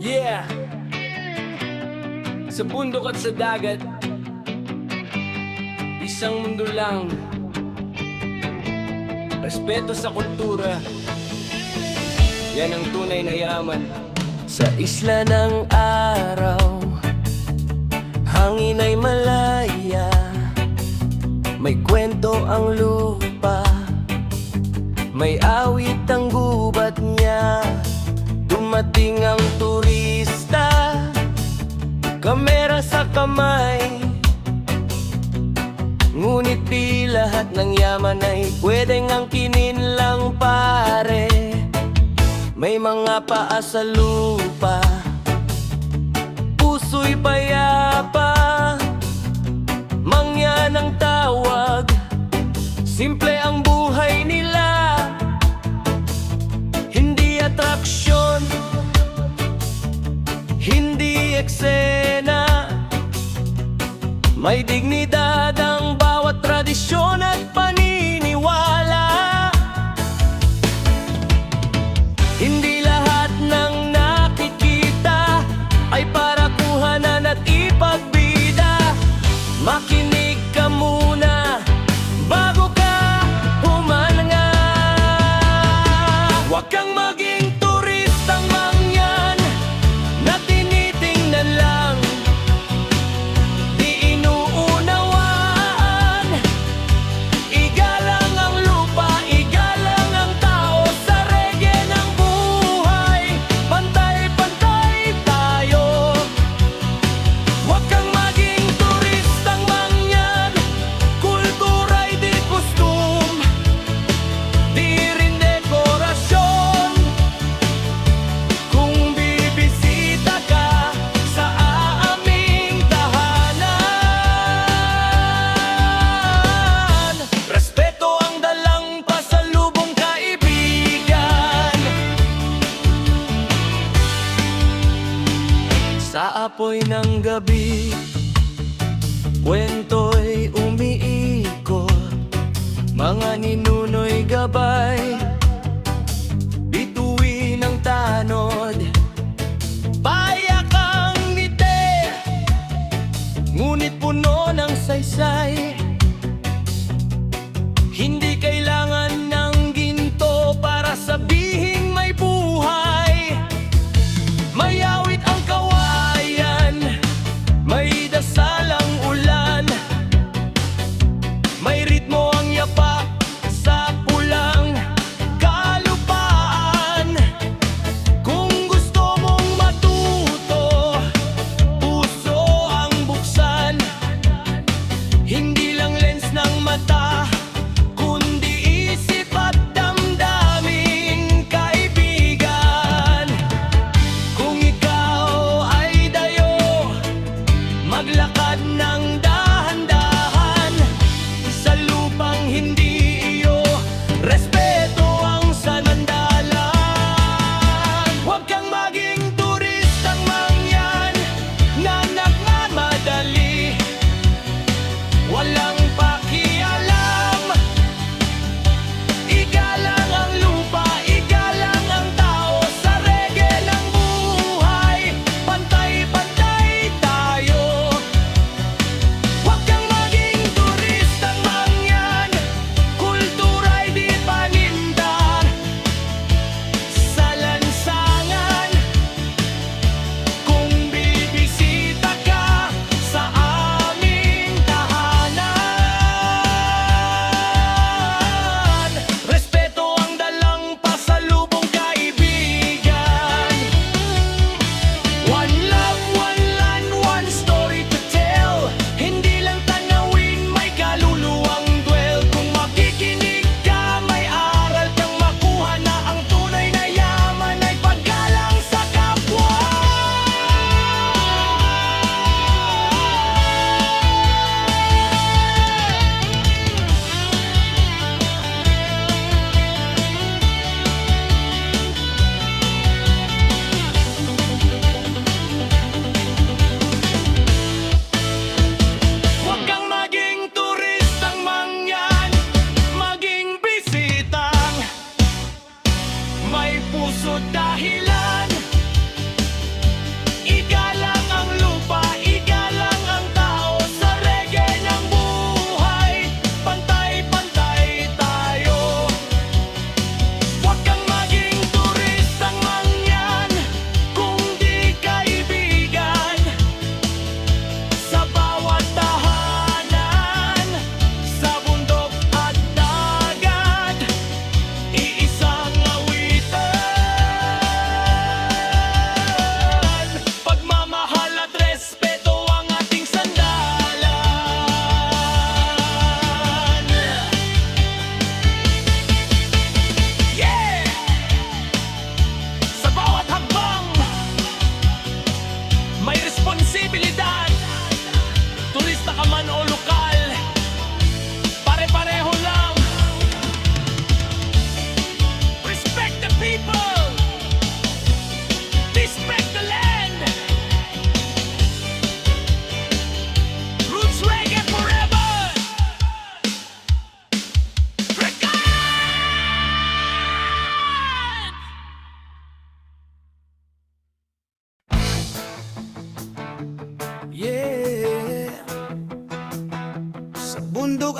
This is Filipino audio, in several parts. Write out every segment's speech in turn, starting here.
Yeah! Sa bundok at sa dagat, isang mundo lang. Respeto sa kultura, yan ang tunay na yaman. Sa isla ng araw, hangin ay malaya. May kwento ang lupa, may awit ang gubat niya. Dumating ang turista, kamera sa kamay. Ngunit di lahat ng yaman ay pwedeng angkinin lang, pare. May mga paa sa lupa, puso'y payapa. Mangyan ang tawag, simple ang buhay nila. Hindi atraksyon, hindi eksena. May dignidad ang bawat tradisyon at paniniwala. Hindi lahat ng nakikita ay para kuhanan at ipagbida. Makinig ka muna bago ka humanga. Huwag kang maging turistang mangyan na tinitingnan lang, di inuunawaan. Igalang ang lupa, igalang ang tao. Sa reggae ng buhay, pantay-pantay tayo. Huwag kang maging turistang mangyan, kultura'y di kostum, di rin dekorasyon. Kung bibisita ka sa aming tahanan, respeto ang dalang pasalubong, kaibigan. Sa apoy ng gabi, kwento'y umiikot. Mga ninuno'y gabay, bituin ang tanod. Payak ang ngiti, ngunit puno ng saysay. Hindi kailangan ng ginto para sabihing may buhay. May awit ang kawayan, may dasal ang ulan, may ritmo ang yapak sa pulang kalupaan. Kung gusto mong matuto, puso ang buksan. Hindi lang lens ng mata, kundi isip at damdamin, kaibigan. Kung ikaw ay dayo, maglakad ng dahan-dahan sa lupang hindi iyo. Respeto ang sanandalan. Huwag kang maging turistang mangyan na nagmamadali, walang pakialam. Igalang ang lupa, igalang ang tao. Sa reggae ng buhay, pantay-pantay tayo. Huwag kang maging turistang mangyan, kultura'y di paninda sa lansangan. Kung bibisita ka sa aming tahanan, respeto ang dalang pasalubong, kaibigan. One love, one land, one story to tell. Hindi lang tanawin, may kaluluwang dwell. Kung makikinig ka, may aral kang makuha na ang tunay na yaman ay paggalang sa kapwa. Huwag kang maging turistang mangyan, maging bisitang may puso dahilan.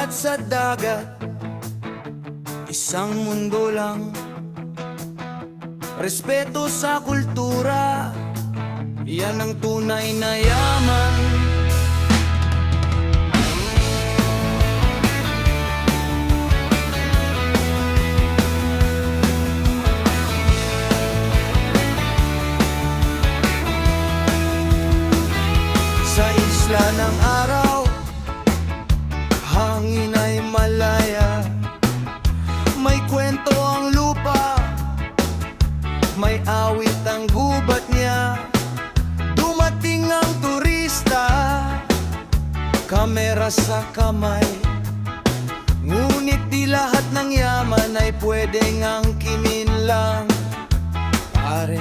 at sa dagat, isang mundo lang. Respeto sa kultura, yan ang tunay na yaman. Sa isla ng araw, hangin ay malaya. May kwento ang lupa, may awit ang gubat niya. Dumating ang turista, kamera sa kamay. Ngunit di lahat ng yaman ay pwedeng angkinin lang. Pare,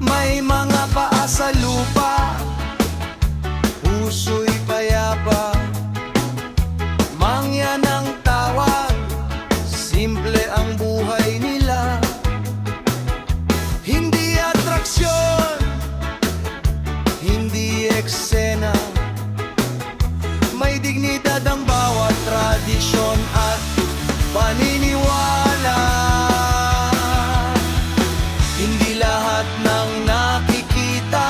may mga paa sa lupa, puso'y payapa. Mangyan ang tawag, simple ang buhay nila. Hindi atraksyon, hindi eksena. May dignidad ang bawat tradisyon at paniniwala. Hindi lahat ng nakikita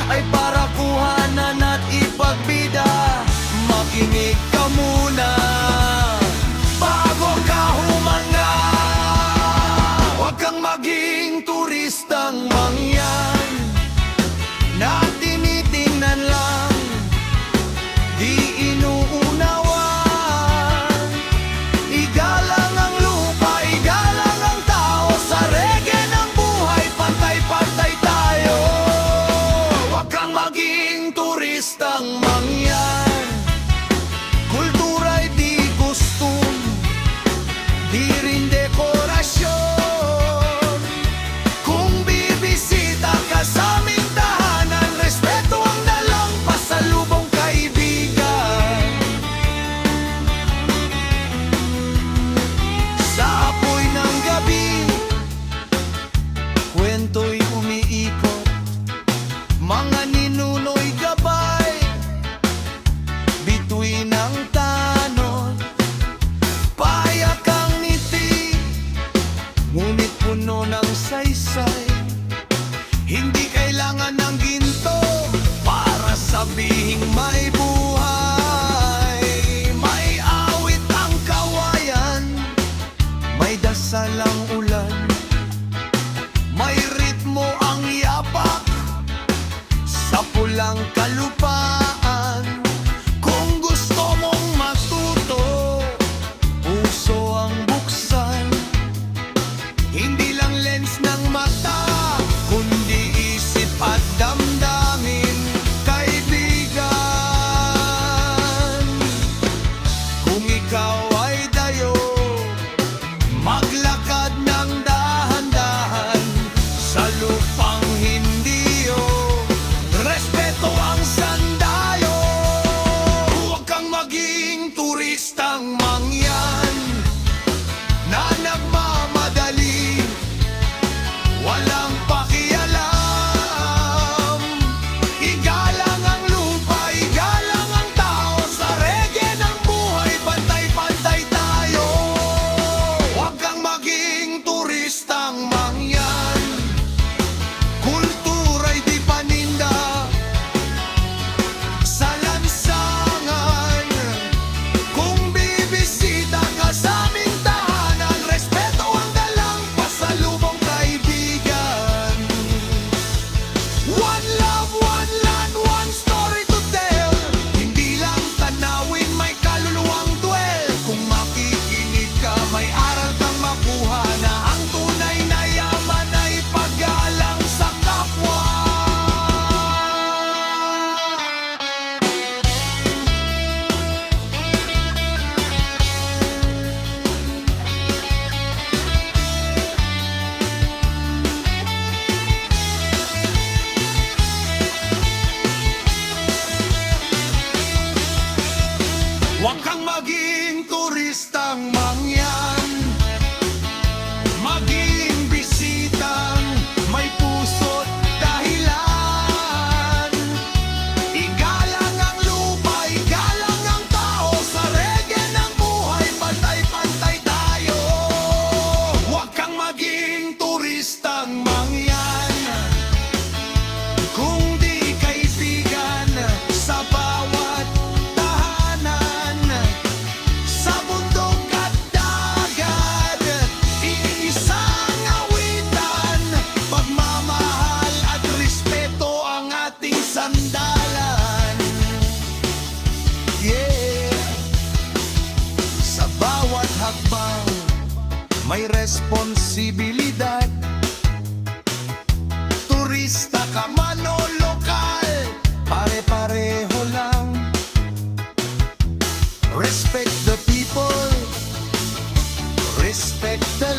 ay para kuhanan at ipagbida. Makinig ka muna bago ka humanga. Huwag kang maging turistang mangyan na tinitingnan lang, di inuunawan. Igalang ang lupa, igalang ang tao. Sa reggae ng buhay, pantay-pantay tayo. Huwag kang maging turistang mangyan. Kultura'y di gustum, di rin dekorasyon. Kung bibisita ka sa aming tahanan, respeto ang dalang pasalubong, kaibigan. Sa apoy ng gabi, kwento'y umiikot. Mga ninuno'y gabay, bituin ang tanod. Payak ang ngiti, ngunit puno ng saysay. Hindi kailangan ng ginto para sabihing may buhay. May awit ang kawayan, may dasal ang ulan. May ritmo ang yapak sa pulang kalupaan. Kung gusto mong matuto, puso ang buksan. Hindi lang lens ng mata, kundi isip at damdamin, kaibigan. Kung ikaw ay dayo, maglakad may responsibilidad. Turista ka man o lokal, pare-pareho lang. Respect the people, respect the